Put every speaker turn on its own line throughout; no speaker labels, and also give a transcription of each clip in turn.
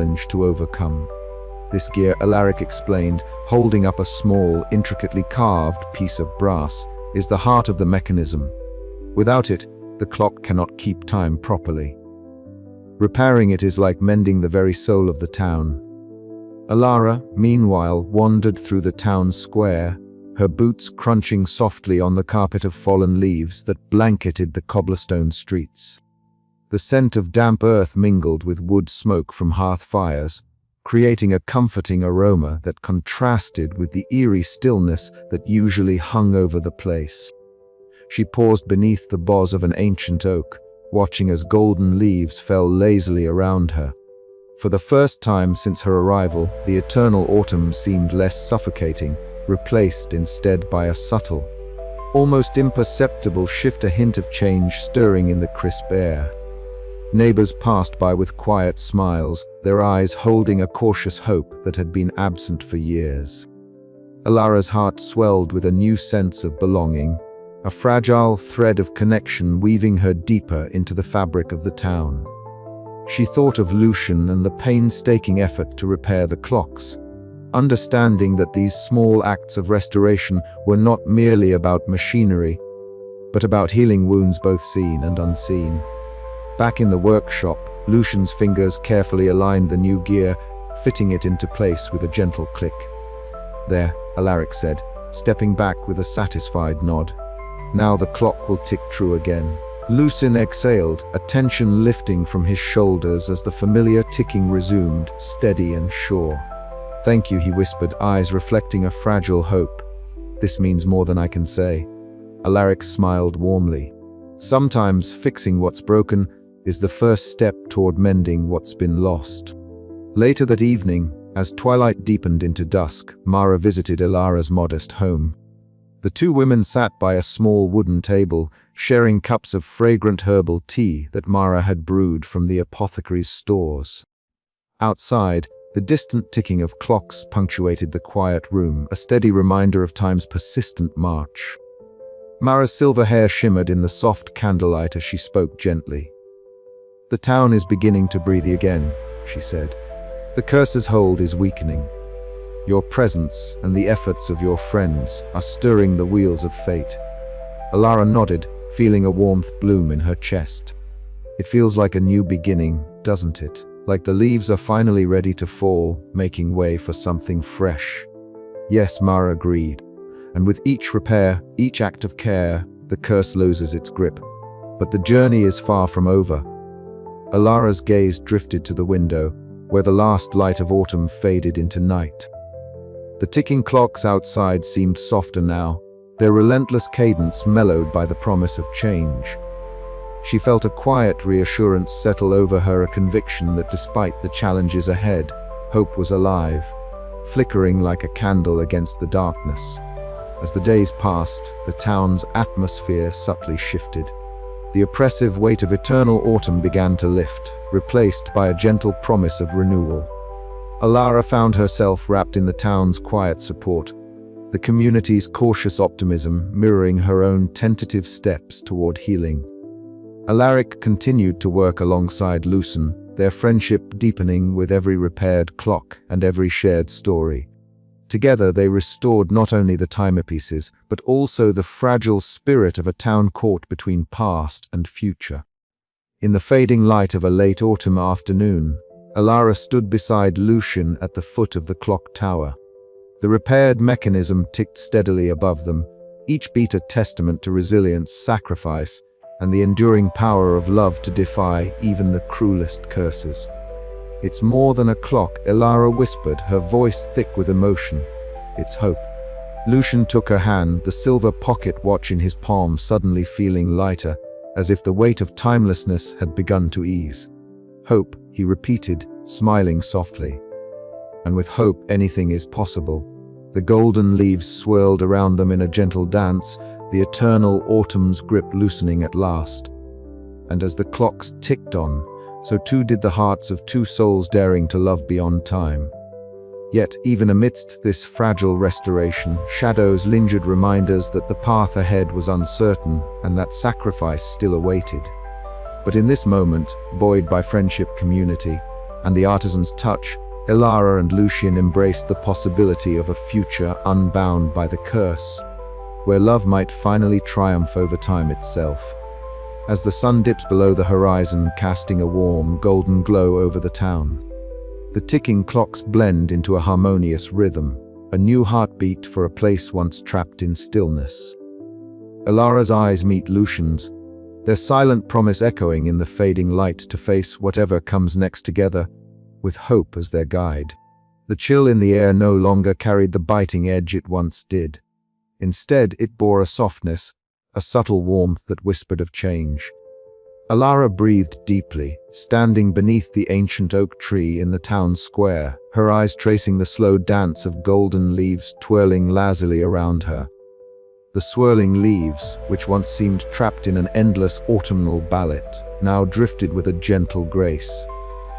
challenge to overcome. This gear, Alaric explained, holding up a small, intricately carved piece of brass, is the heart of the mechanism. Without it, the clock cannot keep time properly. Repairing it is like mending the very soul of the town. Alara, meanwhile, wandered through the town square, her boots crunching softly on the carpet of fallen leaves that blanketed the cobblestone streets. The scent of damp earth mingled with wood smoke from hearth fires, creating a comforting aroma that contrasted with the eerie stillness that usually hung over the place. She paused beneath the boughs of an ancient oak, watching as golden leaves fell lazily around her. For the first time since her arrival, the eternal autumn seemed less suffocating, replaced instead by a subtle, almost imperceptible shift, a hint of change stirring in the crisp air. Neighbors passed by with quiet smiles, their eyes holding a cautious hope that had been absent for years. Alara's heart swelled with a new sense of belonging, a fragile thread of connection weaving her deeper into the fabric of the town. She thought of Lucian and the painstaking effort to repair the clocks, understanding that these small acts of restoration were not merely about machinery, but about healing wounds both seen and unseen. Back in the workshop, Lucian's fingers carefully aligned the new gear, fitting it into place with a gentle click. "There," Alaric said, stepping back with a satisfied nod. "Now the clock will tick true again." Lucian exhaled, a tension lifting from his shoulders as the familiar ticking resumed, steady and sure. "Thank you," he whispered, eyes reflecting a fragile hope. "This means more than I can say." Alaric smiled warmly. Sometimes fixing what's broken is the first step toward mending what's been lost. Later that evening, as twilight deepened into dusk, Mara visited Alara's modest home. The two women sat by a small wooden table, sharing cups of fragrant herbal tea that Mara had brewed from the apothecary's stores. Outside, the distant ticking of clocks punctuated the quiet room, a steady reminder of time's persistent march. Mara's silver hair shimmered in the soft candlelight as she spoke gently. "The town is beginning to breathe again," she said. "The curse's hold is weakening. Your presence and the efforts of your friends are stirring the wheels of fate." Alara nodded, feeling a warmth bloom in her chest. "It feels like a new beginning, doesn't it? Like the leaves are finally ready to fall, making way for something fresh." "Yes," Mara agreed. "And with each repair, each act of care, the curse loses its grip. But the journey is far from over." Alara's gaze drifted to the window, where the last light of autumn faded into night. The ticking clocks outside seemed softer now, their relentless cadence mellowed by the promise of change. She felt a quiet reassurance settle over her, a conviction that despite the challenges ahead, hope was alive, flickering like a candle against the darkness. As the days passed, the town's atmosphere subtly shifted. The oppressive weight of eternal autumn began to lift, replaced by a gentle promise of renewal. Alara found herself wrapped in the town's quiet support, the community's cautious optimism mirroring her own tentative steps toward healing. Alaric continued to work alongside Lucian, their friendship deepening with every repaired clock and every shared story. Together they restored not only the timepieces, but also the fragile spirit of a town caught between past and future. In the fading light of a late autumn afternoon, Alara stood beside Lucian at the foot of the clock tower. The repaired mechanism ticked steadily above them, each beat a testament to resilience, sacrifice, and the enduring power of love to defy even the cruelest curses. "It's more than a clock," Alara whispered, her voice thick with emotion. "It's hope." Lucian took her hand, the silver pocket watch in his palm suddenly feeling lighter, as if the weight of timelessness had begun to ease. "Hope," he repeated, smiling softly. "And with hope, anything is possible." The golden leaves swirled around them in a gentle dance, the eternal autumn's grip loosening at last. And as the clocks ticked on, so too did the hearts of two souls daring to love beyond time. Yet, even amidst this fragile restoration, shadows lingered, reminders that the path ahead was uncertain and that sacrifice still awaited. But in this moment, buoyed by friendship, community, and the artisan's touch, Elara and Lucian embraced the possibility of a future unbound by the curse, where love might finally triumph over time itself. As the sun dips below the horizon, casting a warm, golden glow over the town, the ticking clocks blend into a harmonious rhythm, a new heartbeat for a place once trapped in stillness. Elara's eyes meet Lucian's, their silent promise echoing in the fading light to face whatever comes next together, with hope as their guide. The chill in the air no longer carried the biting edge it once did. Instead, it bore a softness, a subtle warmth that whispered of change. Elara breathed deeply, standing beneath the ancient oak tree in the town square, her eyes tracing the slow dance of golden leaves twirling lazily around her. The swirling leaves, which once seemed trapped in an endless autumnal ballet, now drifted with a gentle grace,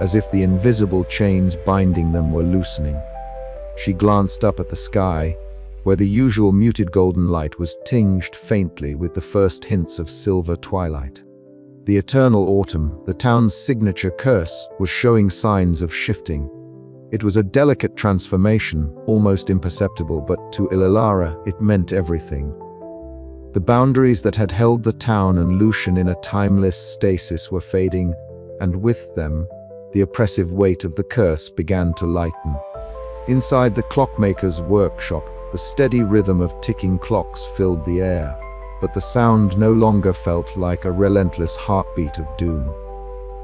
as if the invisible chains binding them were loosening. She glanced up at the sky, where the usual muted golden light was tinged faintly with the first hints of silver twilight. The eternal autumn, the town's signature curse, was showing signs of shifting. It was a delicate transformation, almost imperceptible, but to Elara it meant everything. The boundaries that had held the town and Lucian in a timeless stasis were fading, and with them, the oppressive weight of the curse began to lighten. Inside the clockmaker's workshop, the steady rhythm of ticking clocks filled the air, but the sound no longer felt like a relentless heartbeat of doom.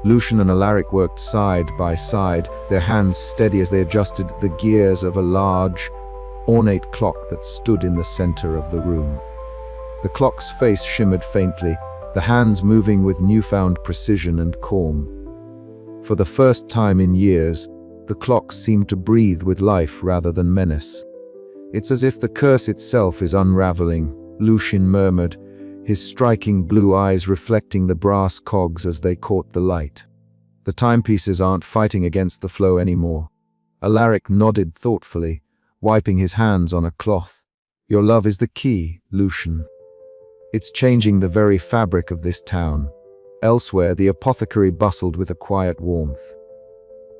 Lucian and Alaric worked side by side, their hands steady as they adjusted the gears of a large, ornate clock that stood in the center of the room. The clock's face shimmered faintly, the hands moving with newfound precision and calm. For the first time in years, the clock seemed to breathe with life rather than menace. "It's as if the curse itself is unraveling," Lucian murmured, his striking blue eyes reflecting the brass cogs as they caught the light. "The timepieces aren't fighting against the flow anymore." Alaric nodded thoughtfully, wiping his hands on a cloth. "Your love is the key, Lucian. It's changing the very fabric of this town." Elsewhere, the apothecary bustled with a quiet warmth.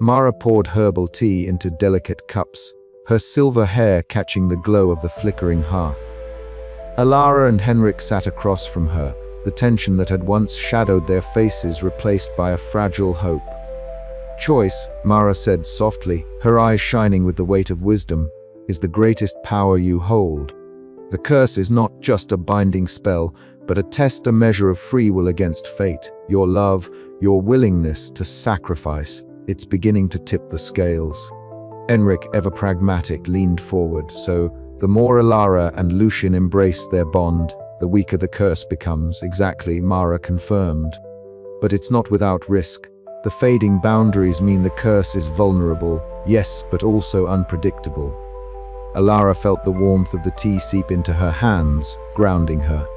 Mara poured herbal tea into delicate cups, her silver hair catching the glow of the flickering hearth. Elara and Henrik sat across from her, the tension that had once shadowed their faces replaced by a fragile hope. "Choice," Mara said softly, her eyes shining with the weight of wisdom, "is the greatest power you hold. The curse is not just a binding spell, but a measure of free will against fate. Your love, your willingness to sacrifice, it's beginning to tip the scales." Henrik, ever pragmatic, leaned forward, "So, the more Elara and Lucian embrace their bond, the weaker the curse becomes." "Exactly," Mara confirmed. "But it's not without risk. The fading boundaries mean the curse is vulnerable, yes, but also unpredictable." Elara felt the warmth of the tea seep into her hands, grounding her.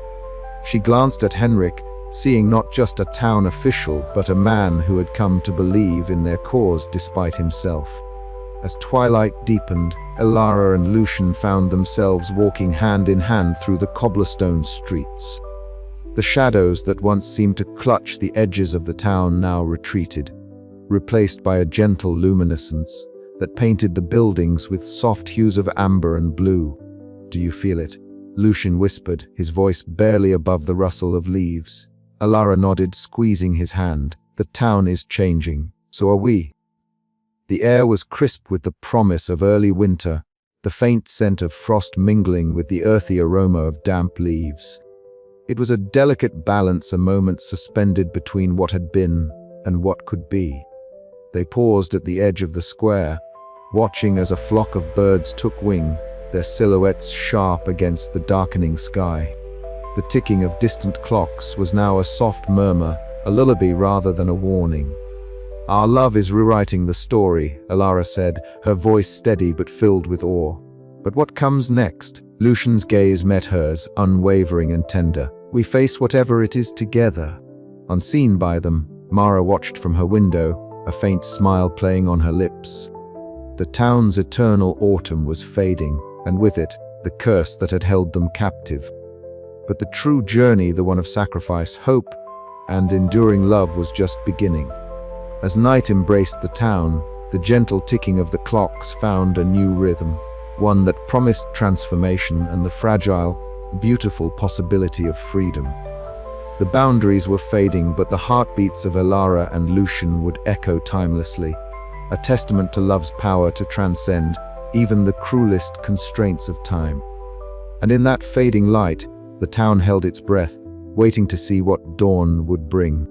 She glanced at Henrik, seeing not just a town official, but a man who had come to believe in their cause despite himself. As twilight deepened, Elara and Lucian found themselves walking hand in hand through the cobblestone streets. The shadows that once seemed to clutch the edges of the town now retreated, replaced by a gentle luminescence that painted the buildings with soft hues of amber and blue. "Do you feel it?" Lucian whispered, his voice barely above the rustle of leaves. Elara nodded, squeezing his hand. "The town is changing. So are we." The air was crisp with the promise of early winter, the faint scent of frost mingling with the earthy aroma of damp leaves. It was a delicate balance, a moment suspended between what had been and what could be. They paused at the edge of the square, watching as a flock of birds took wing, their silhouettes sharp against the darkening sky. The ticking of distant clocks was now a soft murmur, a lullaby rather than a warning. "Our love is rewriting the story," Elara said, her voice steady but filled with awe. "But what comes next?" Lucian's gaze met hers, unwavering and tender. "We face whatever it is together." Unseen by them, Mara watched from her window, a faint smile playing on her lips. The town's eternal autumn was fading, and with it, the curse that had held them captive. But the true journey, the one of sacrifice, hope, and enduring love, was just beginning. As night embraced the town, the gentle ticking of the clocks found a new rhythm, one that promised transformation and the fragile, beautiful possibility of freedom. The boundaries were fading, but the heartbeats of Elara and Lucian would echo timelessly, a testament to love's power to transcend even the cruelest constraints of time. And in that fading light, the town held its breath, waiting to see what dawn would bring.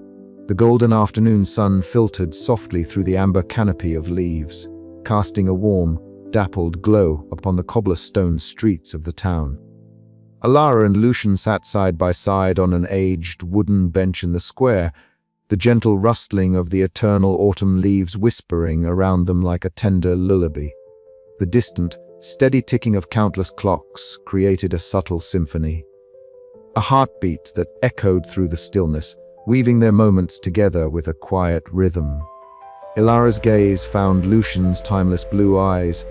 The golden afternoon sun filtered softly through the amber canopy of leaves, casting a warm, dappled glow upon the cobblestone streets of the town. Elara and Lucian sat side by side on an aged wooden bench in the square, the gentle rustling of the eternal autumn leaves whispering around them like a tender lullaby. The distant, steady ticking of countless clocks created a subtle symphony, a heartbeat that echoed through the stillness, weaving their moments together with a quiet rhythm. Elara's gaze found Lucian's timeless blue eyes,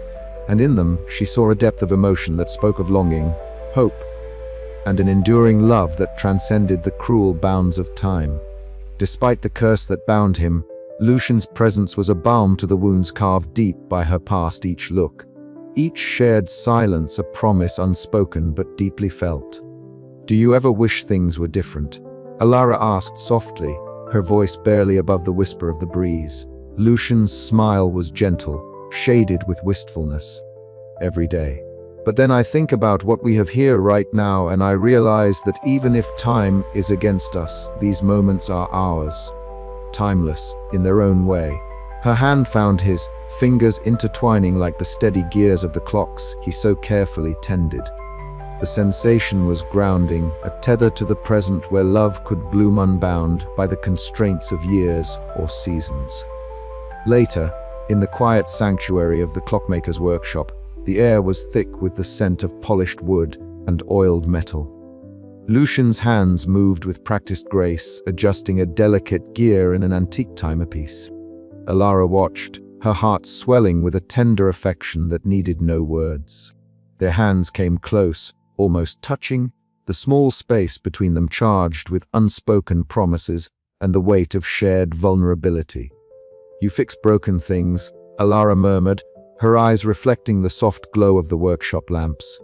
and in them she saw a depth of emotion that spoke of longing, hope, and an enduring love that transcended the cruel bounds of time. Despite the curse that bound him, Lucian's presence was a balm to the wounds carved deep by her past. Each look, each shared silence, a promise unspoken but deeply felt. "Do you ever wish things were different?" Elara asked softly, her voice barely above the whisper of the breeze. Lucian's smile was gentle, shaded with wistfulness. "Every day. But then I think about what we have here right now, and I realize that even if time is against us, these moments are ours, timeless in their own way." Her hand found his, fingers intertwining like the steady gears of the clocks he so carefully tended. The sensation was grounding, a tether to the present where love could bloom unbound by the constraints of years or seasons. Later, in the quiet sanctuary of the clockmaker's workshop, the air was thick with the scent of polished wood and oiled metal. Lucian's hands moved with practiced grace, adjusting a delicate gear in an antique timepiece. Elara watched, her heart swelling with a tender affection that needed no words. Their hands came close, almost touching, the small space between them charged with unspoken promises and the weight of shared vulnerability. "You fix broken things," Elara murmured, her eyes reflecting the soft glow of the workshop lamps.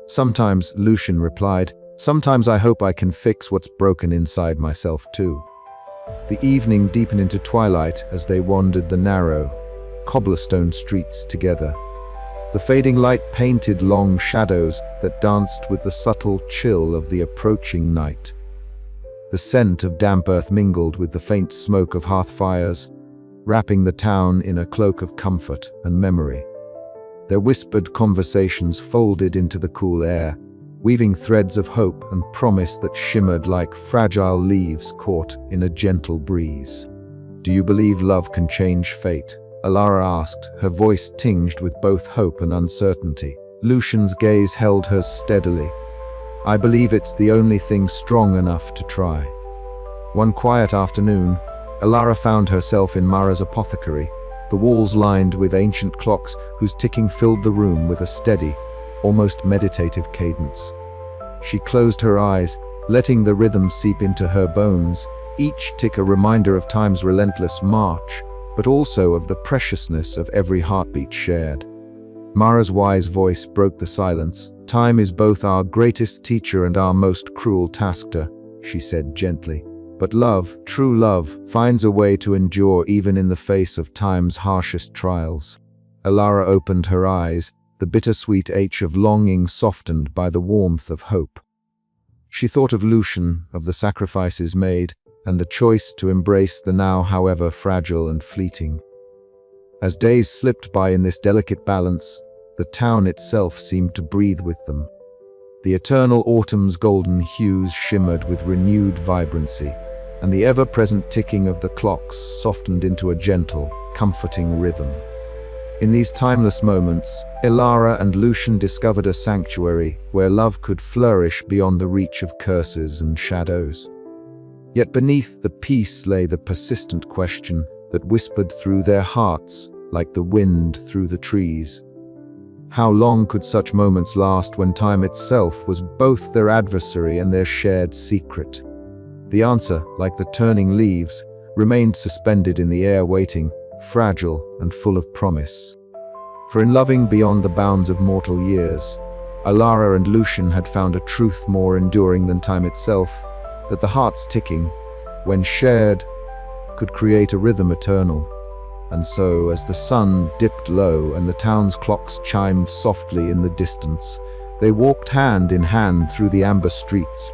"Sometimes," Lucian replied, "sometimes I hope I can fix what's broken inside myself too." The evening deepened into twilight as they wandered the narrow, cobblestone streets together. The fading light painted long shadows that danced with the subtle chill of the approaching night. The scent of damp earth mingled with the faint smoke of hearth fires, wrapping the town in a cloak of comfort and memory. Their whispered conversations folded into the cool air, weaving threads of hope and promise that shimmered like fragile leaves caught in a gentle breeze. "Do you believe love can change fate?" Elara asked, her voice tinged with both hope and uncertainty. Lucian's gaze held hers steadily. "I believe it's the only thing strong enough to try." One quiet afternoon, Elara found herself in Mara's apothecary, the walls lined with ancient clocks whose ticking filled the room with a steady, almost meditative cadence. She closed her eyes, letting the rhythm seep into her bones, each tick a reminder of time's relentless march, but also of the preciousness of every heartbeat shared. Mara's wise voice broke the silence. "Time is both our greatest teacher and our most cruel tasker," she said gently. "But love, true love, finds a way to endure even in the face of time's harshest trials." Elara opened her eyes, the bittersweet ache of longing softened by the warmth of hope. She thought of Lucian, of the sacrifices made, and the choice to embrace the now, however fragile and fleeting. As days slipped by in this delicate balance, the town itself seemed to breathe with them. The eternal autumn's golden hues shimmered with renewed vibrancy, and the ever-present ticking of the clocks softened into a gentle, comforting rhythm. In these timeless moments, Elara and Lucian discovered a sanctuary where love could flourish beyond the reach of curses and shadows. Yet beneath the peace lay the persistent question that whispered through their hearts like the wind through the trees. How long could such moments last when time itself was both their adversary and their shared secret? The answer, like the turning leaves, remained suspended in the air, waiting, fragile and full of promise. For in loving beyond the bounds of mortal years, Alara and Lucian had found a truth more enduring than time itself, that the heart's ticking, when shared, could create a rhythm eternal. And so, as the sun dipped low and the town's clocks chimed softly in the distance, they walked hand in hand through the amber streets,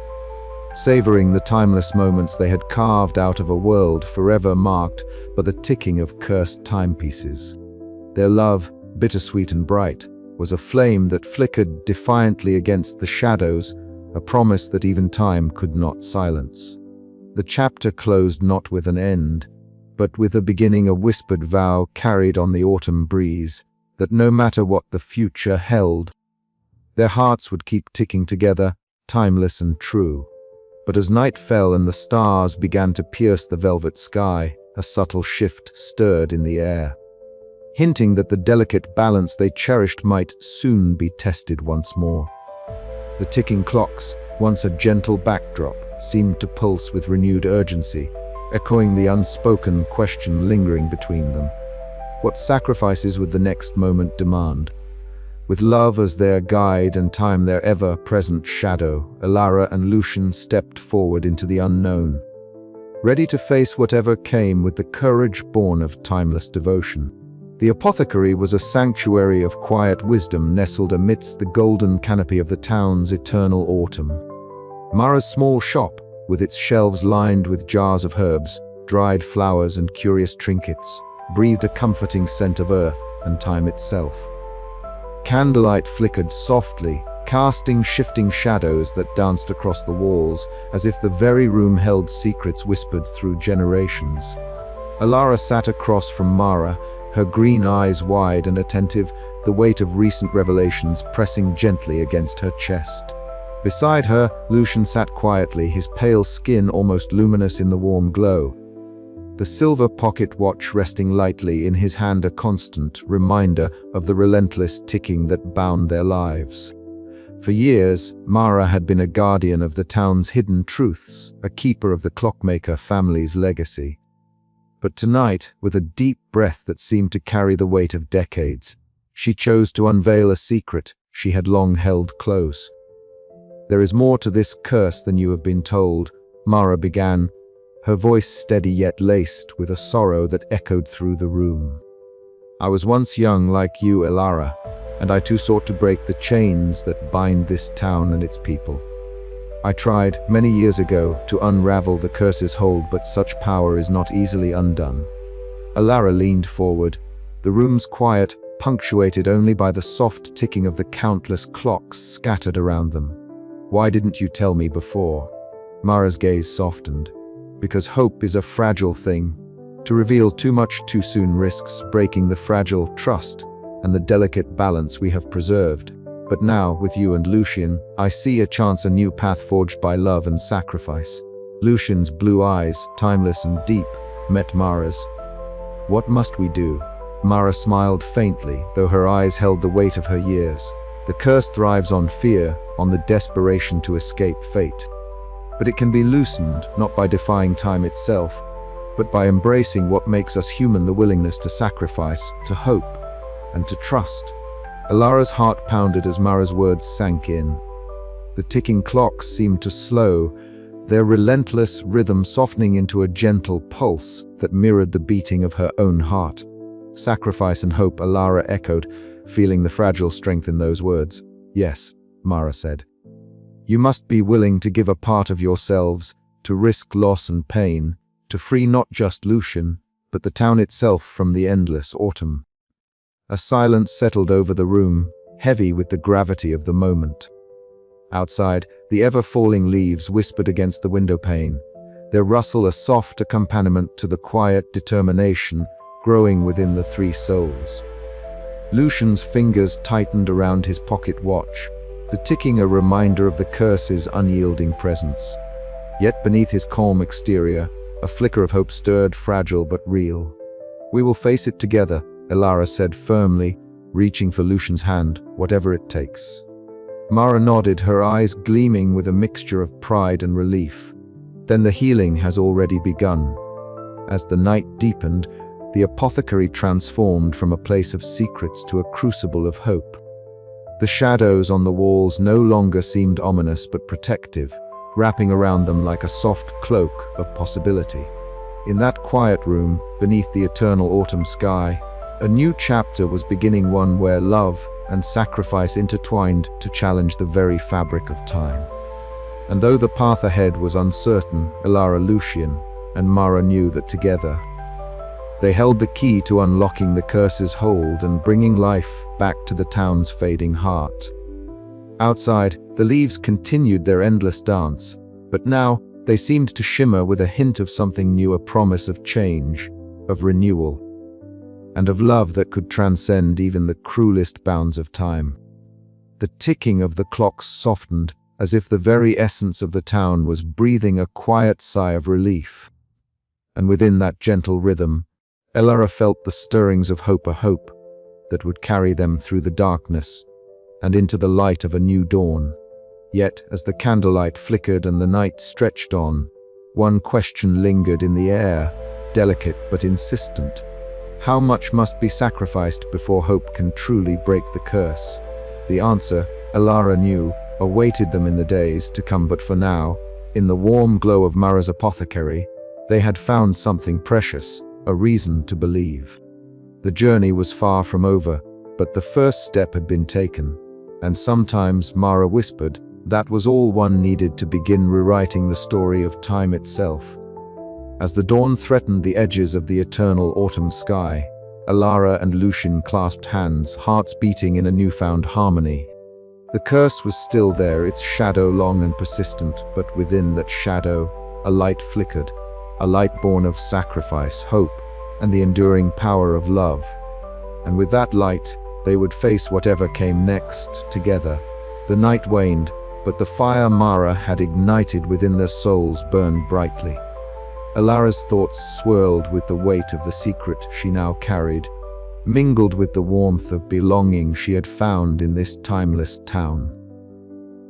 savoring the timeless moments they had carved out of a world forever marked by the ticking of cursed timepieces. Their love, bittersweet and bright, was a flame that flickered defiantly against the shadows, a promise that even time could not silence. The chapter closed not with an end, but with a beginning, a whispered vow carried on the autumn breeze, that no matter what the future held, their hearts would keep ticking together, timeless and true. But as night fell and the stars began to pierce the velvet sky, a subtle shift stirred in the air, hinting that the delicate balance they cherished might soon be tested once more. The ticking clocks, once a gentle backdrop, seemed to pulse with renewed urgency, echoing the unspoken question lingering between them. What sacrifices would the next moment demand? With love as their guide and time their ever-present shadow, Alara and Lucian stepped forward into the unknown, ready to face whatever came with the courage born of timeless devotion. The apothecary was a sanctuary of quiet wisdom nestled amidst the golden canopy of the town's eternal autumn. Mara's small shop, with its shelves lined with jars of herbs, dried flowers and curious trinkets, breathed a comforting scent of earth and time itself. Candlelight flickered softly, casting shifting shadows that danced across the walls, as if the very room held secrets whispered through generations. Alara sat across from Mara, her green eyes wide and attentive, the weight of recent revelations pressing gently against her chest. Beside her, Lucian sat quietly, his pale skin almost luminous in the warm glow, the silver pocket watch resting lightly in his hand, a constant reminder of the relentless ticking that bound their lives. For years, Mara had been a guardian of the town's hidden truths, a keeper of the Clockmaker family's legacy. But tonight, with a deep breath that seemed to carry the weight of decades, she chose to unveil a secret she had long held close. "There is more to this curse than you have been told," Mara began, her voice steady yet laced with a sorrow that echoed through the room. "I was once young like you, Alara, and I too sought to break the chains that bind this town and its people. I tried, many years ago, to unravel the curse's hold, but such power is not easily undone." Alara leaned forward, the room's quiet punctuated only by the soft ticking of the countless clocks scattered around them. "Why didn't you tell me before?" Mara's gaze softened. "Because hope is a fragile thing. To reveal too much too soon risks breaking the fragile trust and the delicate balance we have preserved. But now, with you and Lucian, I see a chance, a new path forged by love and sacrifice." Lucian's blue eyes, timeless and deep, met Mara's. "What must we do?" Mara smiled faintly, though her eyes held the weight of her years. "The curse thrives on fear, on the desperation to escape fate. But it can be loosened, not by defying time itself, but by embracing what makes us human, the willingness to sacrifice, to hope, and to trust." Alara's heart pounded as Mara's words sank in. The ticking clocks seemed to slow, their relentless rhythm softening into a gentle pulse that mirrored the beating of her own heart. "Sacrifice and hope," Alara echoed, feeling the fragile strength in those words. "Yes," Mara said. "You must be willing to give a part of yourselves, to risk loss and pain, to free not just Lucian, but the town itself from the endless autumn." A silence settled over the room, heavy with the gravity of the moment. Outside, the ever-falling leaves whispered against the window pane, their rustle a soft accompaniment to the quiet determination growing within the three souls. Lucian's fingers tightened around his pocket watch, the ticking a reminder of the curse's unyielding presence. Yet beneath his calm exterior, a flicker of hope stirred, fragile but real. "We will face it together," Alara said firmly, reaching for Lucian's hand, "whatever it takes." Mara nodded, her eyes gleaming with a mixture of pride and relief. "Then the healing has already begun." As the night deepened, the apothecary transformed from a place of secrets to a crucible of hope. The shadows on the walls no longer seemed ominous but protective, wrapping around them like a soft cloak of possibility. In that quiet room, beneath the eternal autumn sky, a new chapter was beginning, one where love and sacrifice intertwined to challenge the very fabric of time. And though the path ahead was uncertain, Elara, Lucian, and Mara knew that together, they held the key to unlocking the curse's hold and bringing life back to the town's fading heart. Outside, the leaves continued their endless dance, but now they seemed to shimmer with a hint of something new, a promise of change, of renewal, and of love that could transcend even the cruelest bounds of time. The ticking of the clocks softened, as if the very essence of the town was breathing a quiet sigh of relief. And within that gentle rhythm, Elara felt the stirrings of hope, a hope that would carry them through the darkness and into the light of a new dawn. Yet, as the candlelight flickered and the night stretched on, one question lingered in the air, delicate but insistent. How much must be sacrificed before hope can truly break the curse? The answer, Elara knew, awaited them in the days to come, but for now, in the warm glow of Mara's apothecary, they had found something precious, a reason to believe. The journey was far from over, but the first step had been taken, and sometimes, Mara whispered, that was all one needed to begin rewriting the story of time itself. As the dawn threatened the edges of the eternal autumn sky, Elara and Lucian clasped hands, hearts beating in a newfound harmony. The curse was still there, its shadow long and persistent, but within that shadow, a light flickered, a light born of sacrifice, hope, and the enduring power of love. And with that light, they would face whatever came next, together. The night waned, but the fire Mara had ignited within their souls burned brightly. Elara's thoughts swirled with the weight of the secret she now carried, mingled with the warmth of belonging she had found in this timeless town.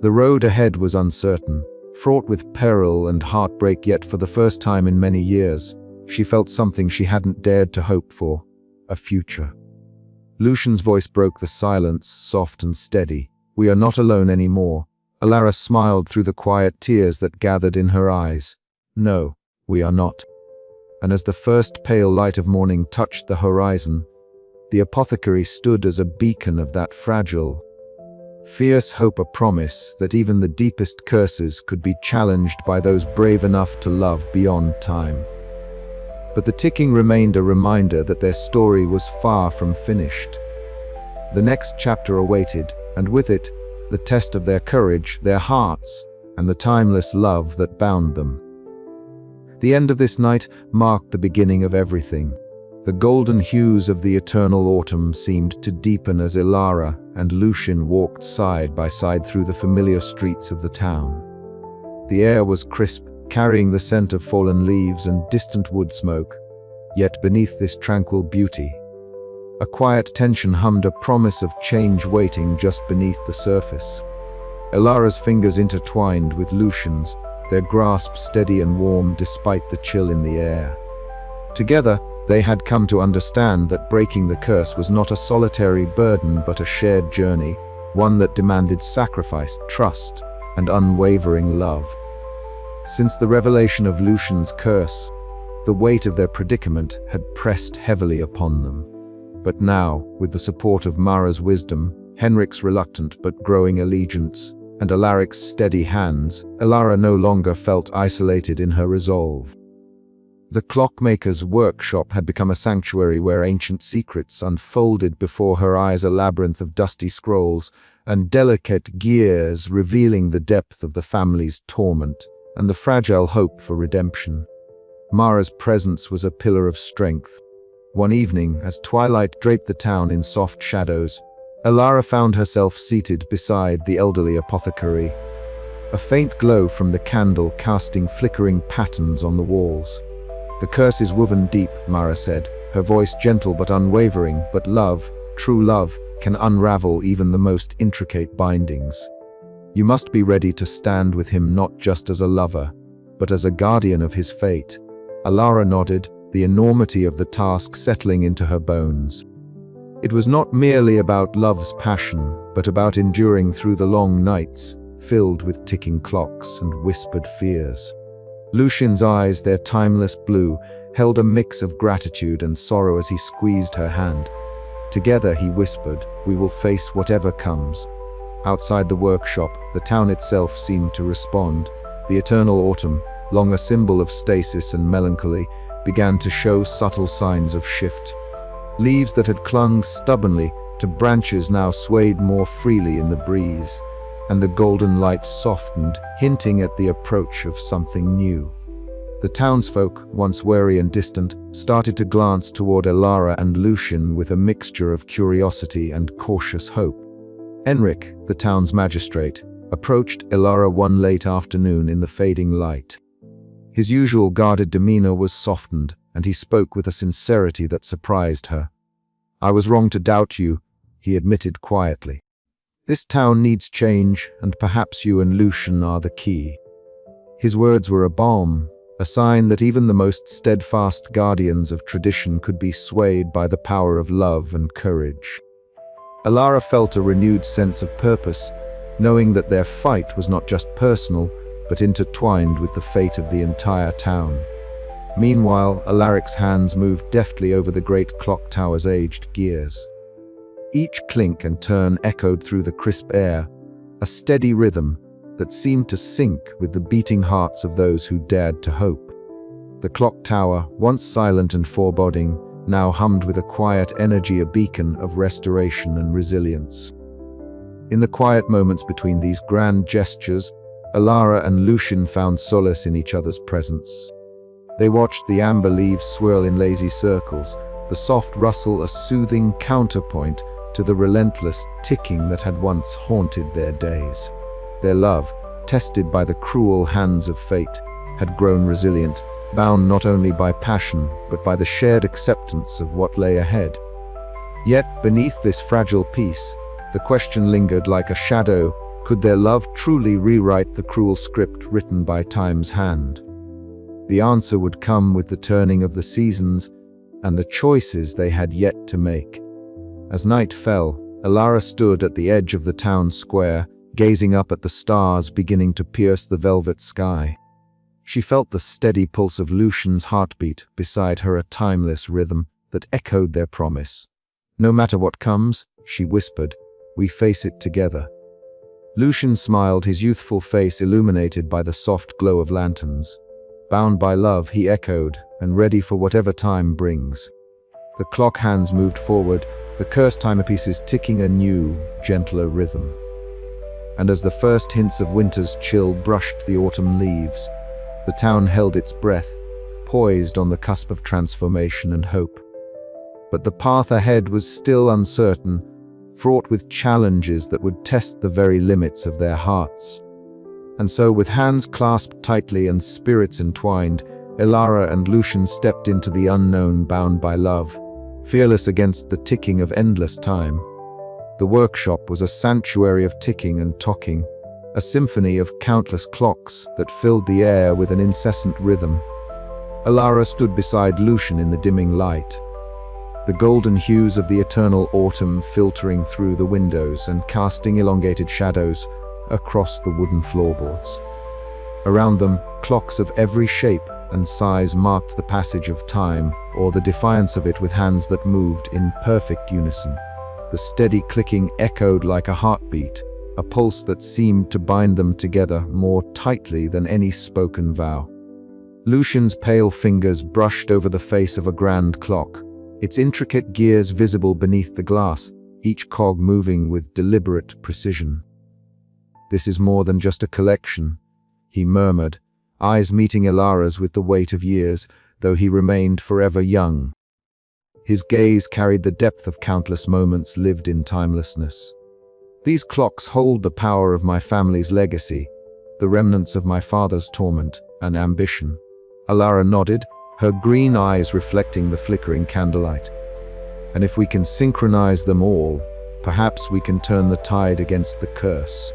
The road ahead was uncertain, fraught with peril and heartbreak, yet for the first time in many years, she felt something she hadn't dared to hope for, a future. Lucian's voice broke the silence, soft and steady. "We are not alone anymore." Elara smiled through the quiet tears that gathered in her eyes. "No, we are not." And as the first pale light of morning touched the horizon, the apothecary stood as a beacon of that fragile, fierce hope, a promise that even the deepest curses could be challenged by those brave enough to love beyond time. But the ticking remained a reminder that their story was far from finished. The next chapter awaited, and with it, the test of their courage, their hearts, and the timeless love that bound them. The end of this night marked the beginning of everything. The golden hues of the eternal autumn seemed to deepen as Elara and Lucian walked side by side through the familiar streets of the town. The air was crisp, carrying the scent of fallen leaves and distant wood smoke. Yet beneath this tranquil beauty, a quiet tension hummed, a promise of change waiting just beneath the surface. Elara's fingers intertwined with Lucian's, their grasp steady and warm despite the chill in the air. Together, they had come to understand that breaking the curse was not a solitary burden but a shared journey, one that demanded sacrifice, trust, and unwavering love. Since the revelation of Lucian's curse, the weight of their predicament had pressed heavily upon them. But now, with the support of Mara's wisdom, Henrik's reluctant but growing allegiance, and Alaric's steady hands, Elara no longer felt isolated in her resolve. The Clockmaker's workshop had become a sanctuary where ancient secrets unfolded before her eyes, a labyrinth of dusty scrolls and delicate gears revealing the depth of the family's torment and the fragile hope for redemption. Mara's presence was a pillar of strength. One evening, as twilight draped the town in soft shadows, Elara found herself seated beside the elderly apothecary, a faint glow from the candle casting flickering patterns on the walls. "The curse is woven deep," Mara said, her voice gentle but unwavering, "but love, true love, can unravel even the most intricate bindings. You must be ready to stand with him not just as a lover, but as a guardian of his fate." Elara nodded, the enormity of the task settling into her bones. It was not merely about love's passion, but about enduring through the long nights, filled with ticking clocks and whispered fears. Lucian's eyes, their timeless blue, held a mix of gratitude and sorrow as he squeezed her hand. Together, he whispered, "We will face whatever comes." Outside the workshop, the town itself seemed to respond. The eternal autumn, long a symbol of stasis and melancholy, began to show subtle signs of shift. Leaves that had clung stubbornly to branches now swayed more freely in the breeze, and the golden light softened, hinting at the approach of something new. The townsfolk, once wary and distant, started to glance toward Elara and Lucian with a mixture of curiosity and cautious hope. Enric, the town's magistrate, approached Elara one late afternoon in the fading light. His usual guarded demeanor was softened, and he spoke with a sincerity that surprised her. "I was wrong to doubt you," he admitted quietly. "This town needs change, and perhaps you and Lucian are the key." His words were a balm, a sign that even the most steadfast guardians of tradition could be swayed by the power of love and courage. Elara felt a renewed sense of purpose, knowing that their fight was not just personal, but intertwined with the fate of the entire town. Meanwhile, Alaric's hands moved deftly over the great clock tower's aged gears. Each clink and turn echoed through the crisp air, a steady rhythm that seemed to sync with the beating hearts of those who dared to hope. The clock tower, once silent and foreboding, now hummed with a quiet energy, a beacon of restoration and resilience. In the quiet moments between these grand gestures, Elara and Lucian found solace in each other's presence. They watched the amber leaves swirl in lazy circles, the soft rustle a soothing counterpoint to the relentless ticking that had once haunted their days. Their love, tested by the cruel hands of fate, had grown resilient, bound not only by passion, but by the shared acceptance of what lay ahead. Yet, beneath this fragile peace, the question lingered like a shadow: could their love truly rewrite the cruel script written by time's hand? The answer would come with the turning of the seasons and the choices they had yet to make. As night fell, Elara stood at the edge of the town square, gazing up at the stars beginning to pierce the velvet sky. She felt the steady pulse of Lucian's heartbeat beside her, a timeless rhythm that echoed their promise. "No matter what comes," she whispered, "we face it together." Lucian smiled, his youthful face illuminated by the soft glow of lanterns. Bound by love, he echoed, and ready for whatever time brings. The clock hands moved forward, the cursed timepieces ticking a new, gentler rhythm. And as the first hints of winter's chill brushed the autumn leaves, the town held its breath, poised on the cusp of transformation and hope. But the path ahead was still uncertain, fraught with challenges that would test the very limits of their hearts. And so, with hands clasped tightly and spirits entwined, Elara and Lucian stepped into the unknown, bound by love, fearless against the ticking of endless time. The workshop was a sanctuary of ticking and talking, a symphony of countless clocks that filled the air with an incessant rhythm. Elara stood beside Lucian in the dimming light, the golden hues of the eternal autumn filtering through the windows and casting elongated shadows across the wooden floorboards. Around them, clocks of every shape and size marked the passage of time, or the defiance of it, with hands that moved in perfect unison. The steady clicking echoed like a heartbeat, a pulse that seemed to bind them together more tightly than any spoken vow. Lucian's pale fingers brushed over the face of a grand clock, its intricate gears visible beneath the glass, each cog moving with deliberate precision. "This is more than just a collection," he murmured, eyes meeting Elara's with the weight of years, though he remained forever young. His gaze carried the depth of countless moments lived in timelessness. "These clocks hold the power of my family's legacy, the remnants of my father's torment and ambition." Elara nodded, her green eyes reflecting the flickering candlelight. "And if we can synchronize them all, perhaps we can turn the tide against the curse."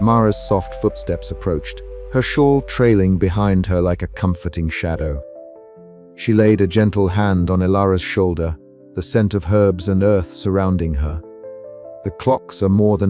Mara's soft footsteps approached, her shawl trailing behind her like a comforting shadow. She laid a gentle hand on Elara's shoulder, the scent of herbs and earth surrounding her. The clocks are more than